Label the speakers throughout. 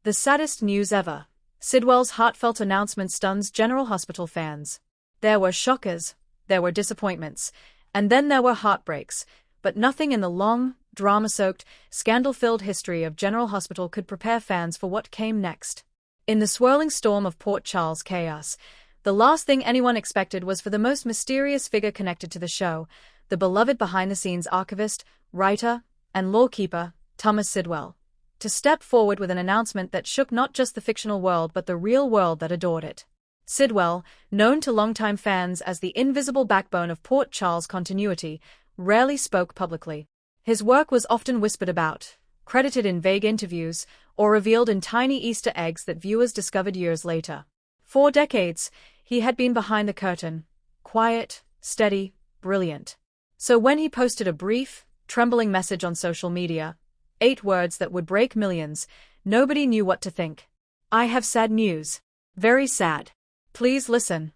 Speaker 1: The saddest news ever. Sidwell's heartfelt announcement stuns General Hospital fans. There were shockers, there were disappointments, and then there were heartbreaks, but nothing in the long, drama-soaked, scandal-filled history of General Hospital could prepare fans for what came next. In the swirling storm of Port Charles chaos, the last thing anyone expected was for the most mysterious figure connected to the show, the beloved behind-the-scenes archivist, writer, and lawkeeper, Thomas Sidwell, to step forward with an announcement that shook not just the fictional world but the real world that adored it. Sidwell, known to longtime fans as the invisible backbone of Port Charles continuity, rarely spoke publicly. His work was often whispered about, credited in vague interviews, or revealed in tiny Easter eggs that viewers discovered years later. For decades, he had been behind the curtain, quiet, steady, brilliant. So when he posted a brief, trembling message on social media, 8 words that would break millions, nobody knew what to think. "I have sad news. Very sad. Please listen."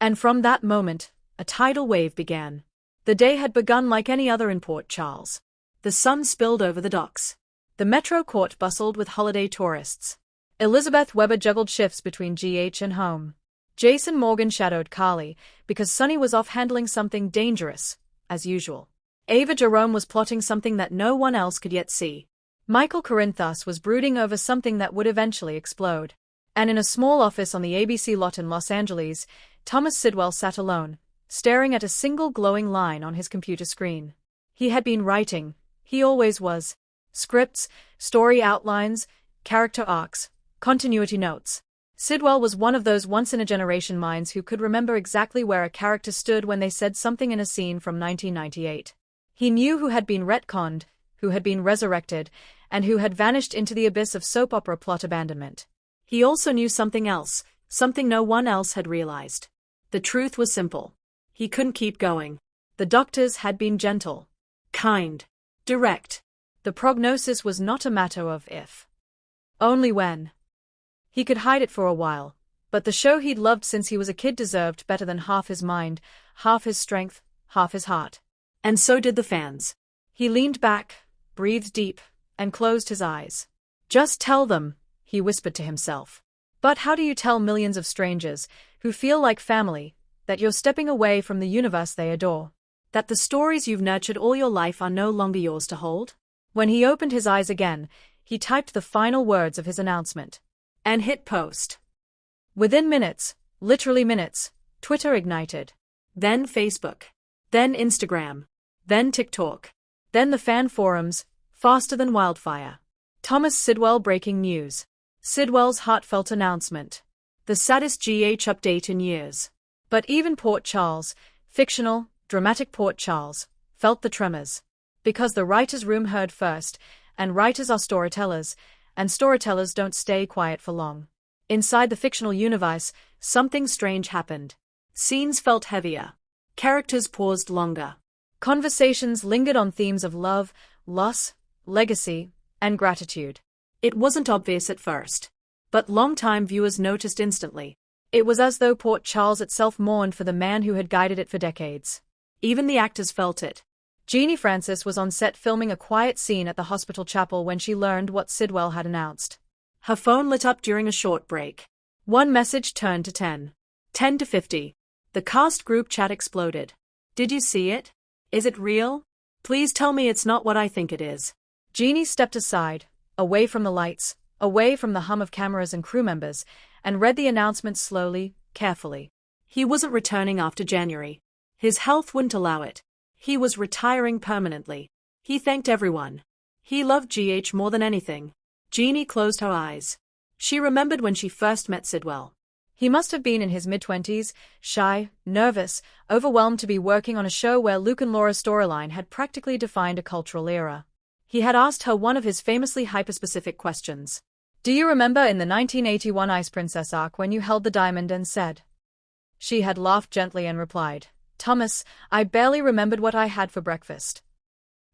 Speaker 1: And from that moment, a tidal wave began. The day had begun like any other in Port Charles. The sun spilled over the docks. The Metro Court bustled with holiday tourists. Elizabeth Weber juggled shifts between GH and home. Jason Morgan shadowed Carly, because Sonny was off handling something dangerous, as usual. Ava Jerome was plotting something that no one else could yet see. Michael Corinthos was brooding over something that would eventually explode. And in a small office on the ABC lot in Los Angeles, Thomas Sidwell sat alone, staring at a single glowing line on his computer screen. He had been writing. He always was. Scripts, story outlines, character arcs, continuity notes. Sidwell was one of those once-in-a-generation minds who could remember exactly where a character stood when they said something in a scene from 1998. He knew who had been retconned, who had been resurrected, and who had vanished into the abyss of soap opera plot abandonment. He also knew something else, something no one else had realized. The truth was simple. He couldn't keep going. The doctors had been gentle, kind, direct. The prognosis was not a matter of if, only when. He could hide it for a while, but the show he'd loved since he was a kid deserved better than half his mind, half his strength, half his heart. And so did the fans. He leaned back, breathed deep, and closed his eyes. "Just tell them," he whispered to himself. But how do you tell millions of strangers, who feel like family, that you're stepping away from the universe they adore? That the stories you've nurtured all your life are no longer yours to hold? When he opened his eyes again, he typed the final words of his announcement. And hit post. Within minutes, literally minutes, Twitter ignited. Then Facebook. Then Instagram. Then TikTok. Then the fan forums, faster than wildfire. Thomas Sidwell breaking news. Sidwell's heartfelt announcement. The saddest GH update in years. But even Port Charles, fictional, dramatic Port Charles, felt the tremors. Because the writer's room heard first, and writers are storytellers, and storytellers don't stay quiet for long. Inside the fictional universe, something strange happened. Scenes felt heavier. Characters paused longer. Conversations lingered on themes of love, loss, legacy, and gratitude. It wasn't obvious at first, but longtime viewers noticed instantly. It was as though Port Charles itself mourned for the man who had guided it for decades. Even the actors felt it. Jeannie Francis was on set filming a quiet scene at the hospital chapel when she learned what Sidwell had announced. Her phone lit up during a short break. One message turned to 10. 10 to 50. The cast group chat exploded. "Did you see it? Is it real? Please tell me it's not what I think it is." Jeannie stepped aside, away from the lights, away from the hum of cameras and crew members, and read the announcement slowly, carefully. He wasn't returning after January. His health wouldn't allow it. He was retiring permanently. He thanked everyone. He loved GH more than anything. Jeannie closed her eyes. She remembered when she first met Sidwell. He must have been in his mid-20s, shy, nervous, overwhelmed to be working on a show where Luke and Laura's storyline had practically defined a cultural era. He had asked her one of his famously hyperspecific questions. "Do you remember in the 1981 Ice Princess arc when you held the diamond and said?" She had laughed gently and replied, "Thomas, I barely remembered what I had for breakfast."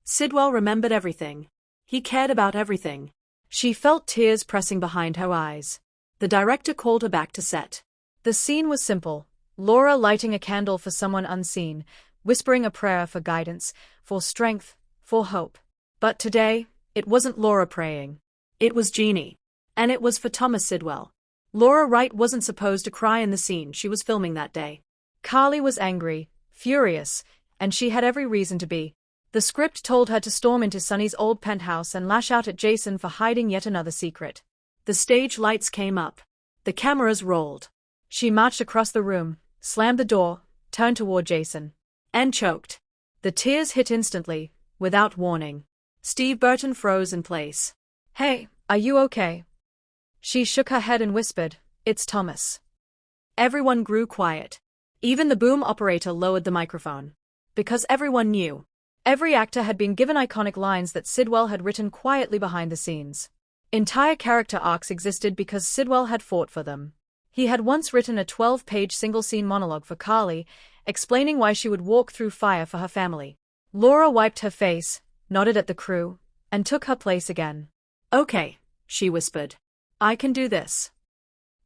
Speaker 1: Sidwell remembered everything. He cared about everything. She felt tears pressing behind her eyes. The director called her back to set. The scene was simple. Laura lighting a candle for someone unseen, whispering a prayer for guidance, for strength, for hope. But today, it wasn't Laura praying. It was Jeannie.
Speaker 2: And it was for Thomas Sidwell. Laura Wright wasn't supposed to cry in the scene she was filming that day.
Speaker 1: Carly was angry, furious, and she had every reason to be. The script told her to storm into Sonny's old penthouse and lash out at Jason for hiding yet another secret.
Speaker 2: The stage lights came up. The cameras rolled.
Speaker 1: She marched across the room, slammed the door, turned toward Jason.
Speaker 2: And choked. The tears hit instantly, without warning. Steve Burton froze in place.
Speaker 1: "Hey, are you okay?" She shook her head and whispered, "It's Thomas."
Speaker 2: Everyone grew quiet. Even the boom operator lowered the microphone. Because everyone knew.
Speaker 1: Every actor had been given iconic lines that Sidwell had written quietly behind the scenes. Entire character arcs existed because Sidwell had fought for them. He had once written a 12-page single-scene monologue for Carly, explaining why she would walk through fire for her family. Laura wiped her face, nodded at the crew, and took her place again.
Speaker 2: "Okay," she whispered. "I can do this."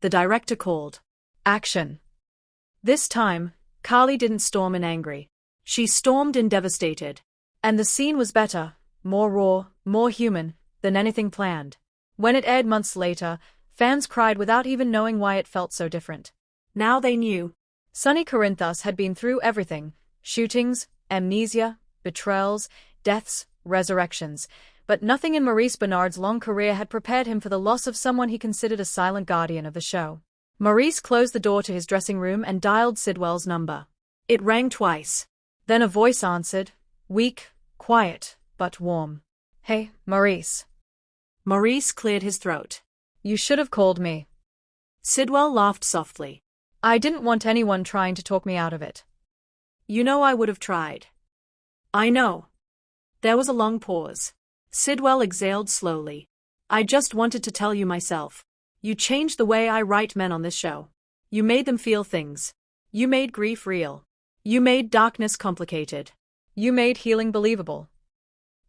Speaker 2: The director called.
Speaker 1: Action.
Speaker 2: This time, Carly didn't storm in angry. She stormed in devastated.
Speaker 1: And the scene was better, more raw, more human, than anything planned. When it aired months later, fans cried without even knowing why it felt so different.
Speaker 2: Now they knew.
Speaker 1: Sonny Corinthos had been through everything: shootings, amnesia, betrayals, deaths, resurrections. But nothing in Maurice Benard's long career had prepared him for the loss of someone he considered a silent guardian of the show. Maurice closed the door to his dressing room and dialed Sidwell's number.
Speaker 2: It rang twice.
Speaker 1: Then a voice answered, weak, quiet, but warm. "Hey, Maurice."
Speaker 2: Maurice cleared his throat.
Speaker 1: "You should have called me."
Speaker 2: Sidwell laughed softly.
Speaker 1: "I didn't want anyone trying to talk me out of it."
Speaker 2: "You know I would have tried." "I know." There was a long pause. Sidwell exhaled slowly. "I just wanted to tell you myself. You changed the way I write men on this show. You made them feel things. You made grief real. You made darkness complicated.
Speaker 1: You made healing believable."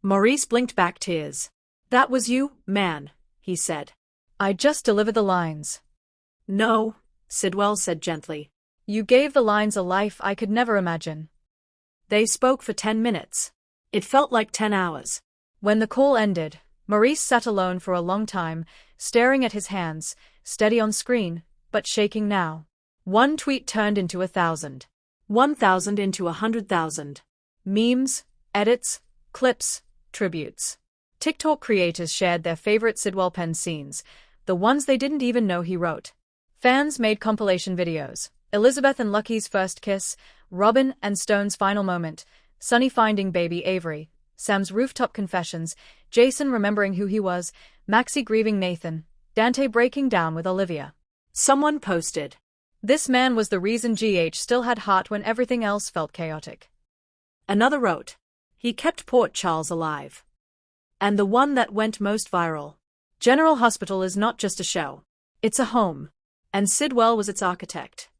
Speaker 2: Maurice blinked back tears. "That was you, man," he said.
Speaker 1: "I just delivered the lines."
Speaker 2: "No," Sidwell said gently.
Speaker 1: "You gave the lines a life I could never imagine."
Speaker 2: They spoke for 10 minutes. It felt like 10 hours.
Speaker 1: When the call ended, Maurice sat alone for a long time, staring at his hands, steady on screen, but shaking now. One tweet turned into 1,000.
Speaker 2: 1,000 into 100,000.
Speaker 1: Memes, edits, clips, tributes. TikTok creators shared their favorite Sidwell pen scenes, the ones they didn't even know he wrote. Fans made compilation videos: Elizabeth and Lucky's first kiss, Robin and Stone's final moment, Sonny finding baby Avery, Sam's rooftop confessions, Jason remembering who he was, Maxie grieving Nathan, Dante breaking down with Olivia.
Speaker 2: Someone posted,
Speaker 1: "This man was the reason GH still had heart when everything else felt chaotic."
Speaker 2: Another wrote, "He kept Port Charles alive." And the one that went most viral, "General Hospital is not just a show. It's a home. And Sidwell was its architect."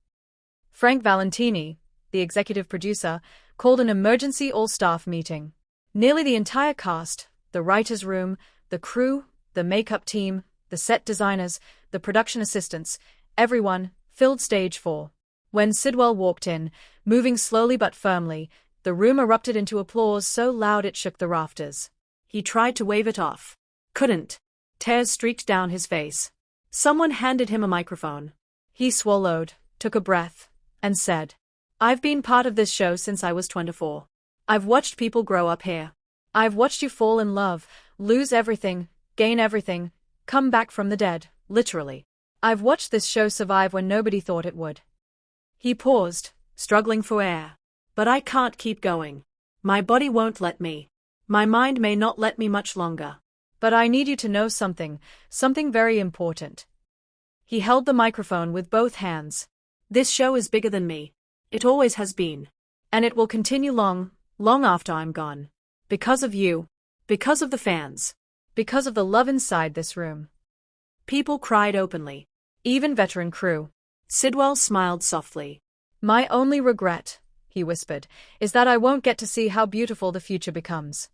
Speaker 1: Frank Valentini, the executive producer, called an emergency all-staff meeting. Nearly the entire cast, the writer's room, the crew, the makeup team, the set designers, the production assistants, everyone, filled stage 4. When Sidwell walked in, moving slowly but firmly, the room erupted into applause so loud it shook the rafters.
Speaker 2: He tried to wave it off. Couldn't. Tears streaked down his face. Someone handed him a microphone.
Speaker 1: He swallowed, took a breath, and said, "I've been part of this show since I was 24. I've watched people grow up here. I've watched you fall in love, lose everything, gain everything, come back from the dead, literally. I've watched this show survive when nobody thought it would."
Speaker 2: He paused, struggling for air. "But I can't keep going. My body won't let me. My mind may not let me much longer.
Speaker 1: But I need you to know something very important." He held the microphone with both hands.
Speaker 2: "This show is bigger than me. It always has been.
Speaker 1: And it will continue long, long after I'm gone.
Speaker 2: Because of you. Because of the fans.
Speaker 1: Because of the love inside this room."
Speaker 2: People cried openly.
Speaker 1: Even veteran crew.
Speaker 2: Sidwell smiled softly.
Speaker 1: "My only regret," he whispered, "is that I won't get to see how beautiful the future becomes."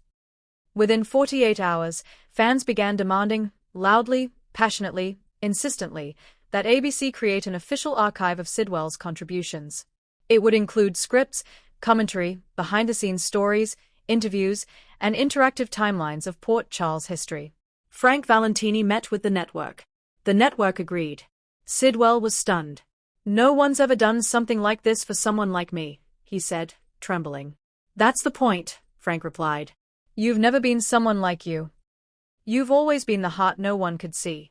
Speaker 1: Within 48 hours, fans began demanding, loudly, passionately, insistently, that ABC create an official archive of Sidwell's contributions. It would include scripts, commentary, behind-the-scenes stories, interviews, and interactive timelines of Port Charles history.
Speaker 2: Frank Valentini met with the network. The network agreed. Sidwell was stunned. "No one's ever done something like this for someone like me," he said, trembling. "That's the point," Frank replied.
Speaker 1: "You've never been someone like you. You've always been the heart no one could see."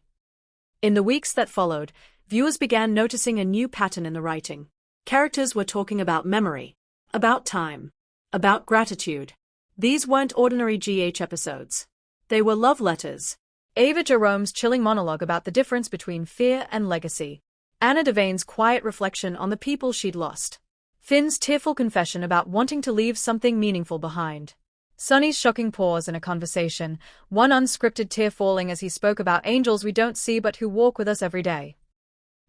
Speaker 2: In the weeks that followed, viewers began noticing a new pattern in the writing. Characters were talking about memory, about time, about gratitude. These weren't ordinary GH episodes. They were love letters.
Speaker 1: Ava Jerome's chilling monologue about the difference between fear and legacy. Anna Devane's quiet reflection on the people she'd lost. Finn's tearful confession about wanting to leave something meaningful behind. Sonny's shocking pause in a conversation, one unscripted tear falling as he spoke about angels we don't see but who walk with us every day.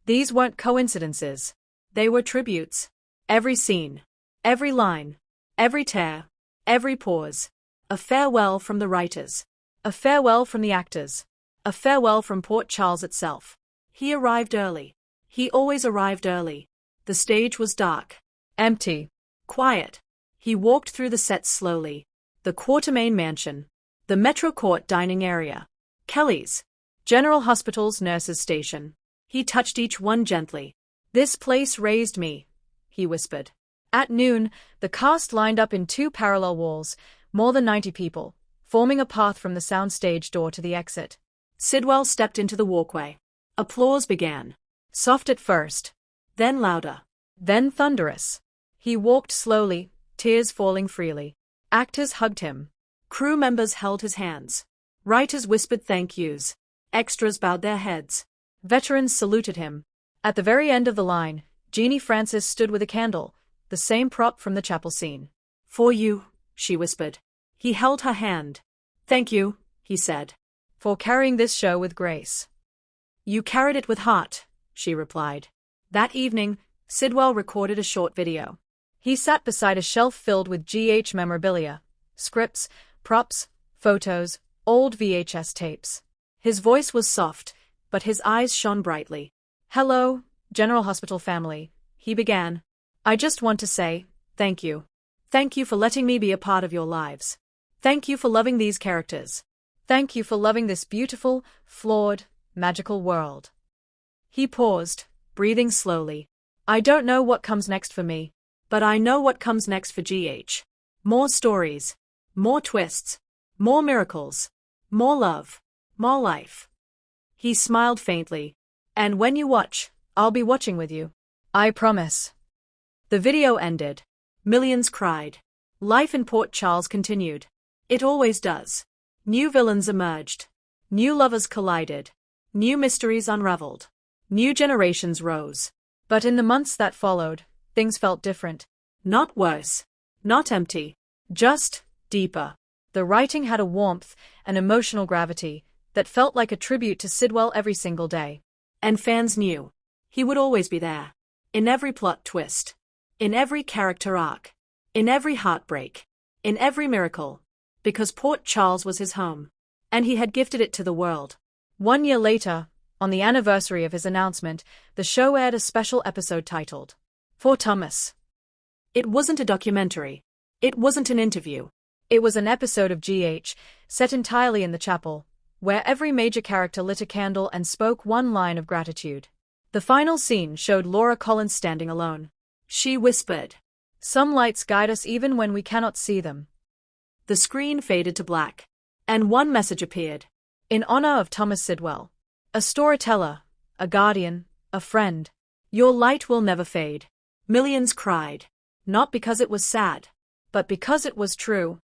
Speaker 1: These weren't coincidences. They were tributes. Every scene, every line, every tear, every pause. A farewell from the writers. A farewell from the actors. A farewell from Port Charles itself. He arrived early. He always arrived early. The stage was dark. Empty.
Speaker 2: Quiet. He walked through the sets slowly. The Quartermain Mansion. The Metro Court dining area. Kelly's.
Speaker 1: General Hospital's nurses' station.
Speaker 2: He touched each one gently.
Speaker 1: "This place raised me," he whispered. At noon, the cast lined up in two parallel walls, more than 90 people, forming a path from the soundstage door to the exit.
Speaker 2: Sidwell stepped into the walkway. Applause began.
Speaker 1: Soft at first.
Speaker 2: Then louder.
Speaker 1: Then thunderous. He walked slowly, tears falling freely. Actors hugged him.
Speaker 2: Crew members held his hands. Writers whispered thank yous. Extras bowed their heads.
Speaker 1: Veterans saluted him. At the very end of the line, Jeannie Francis stood with a candle, the same prop from the chapel scene.
Speaker 2: "For you," she whispered. He held her hand. "Thank you," he said.
Speaker 1: "For carrying this show with grace."
Speaker 2: "You carried it with heart," she replied. That evening, Sidwell recorded a short video.
Speaker 1: He sat beside a shelf filled with GH memorabilia, scripts, props, photos, old VHS tapes.
Speaker 2: His voice was soft, but his eyes shone brightly.
Speaker 1: "Hello, General Hospital family," he began. "I just want to say, thank you.
Speaker 2: Thank you for letting me be a part of your lives. Thank you for loving these characters.
Speaker 1: Thank you for loving this beautiful, flawed, magical world."
Speaker 2: He paused, breathing slowly.
Speaker 1: "I don't know what comes next for me.
Speaker 2: But I know what comes next for GH. More stories. More twists. More miracles. More love. More life." He smiled faintly. "And when you watch, I'll be watching with you.
Speaker 1: I promise."
Speaker 2: The video ended. Millions cried. Life in Port Charles continued. It always does. New villains emerged. New lovers collided. New mysteries unraveled. New generations rose.
Speaker 1: But in the months that followed, things felt different.
Speaker 2: Not worse. Not empty. Just deeper.
Speaker 1: The writing had a warmth, an emotional gravity, that felt like a tribute to Sidwell every single day.
Speaker 2: And fans knew. He would always be there. In every plot twist. In every character arc. In every heartbreak. In every miracle. Because Port Charles was his home. And he had gifted it to the world.
Speaker 1: 1 year later, on the anniversary of his announcement, the show aired a special episode titled, "For Thomas."
Speaker 2: It wasn't a documentary. It wasn't an interview.
Speaker 1: It was an episode of GH, set entirely in the chapel, where every major character lit a candle and spoke one line of gratitude. The final scene showed Laura Collins standing alone.
Speaker 2: She whispered,
Speaker 1: "Some lights guide us even when we cannot see them."
Speaker 2: The screen faded to black, and one message appeared.
Speaker 1: "In honor of Thomas Sidwell, a storyteller, a guardian, a friend, your light will never fade."
Speaker 2: Millions cried, not because it was sad,
Speaker 1: but because it was true.